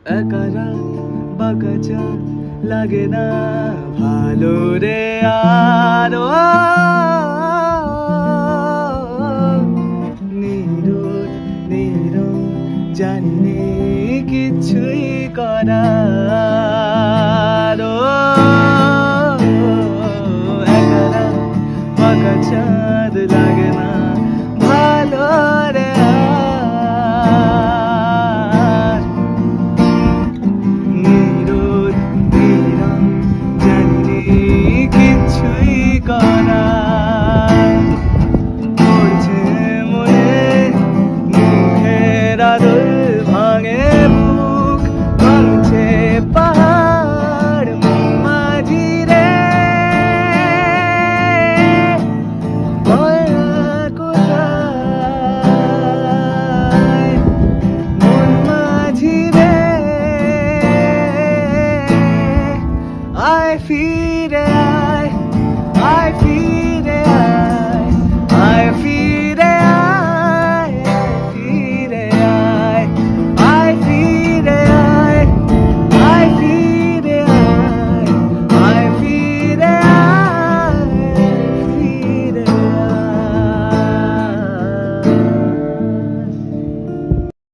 একা রাত বাঁকা চাঁদ লাগে না ভালো রে আর নীরব নীরব জানি কিছুই করার একা রাত বাঁকা চাঁদ লাগে না ভালো রে আর নীরব নীরব জানি কিছুই করার পড়ছে মনে মুখের আদল ভাঙে বুক ভাঙছে পাহাড় মাঝি রে কোথায় মন মাঝি রে I feel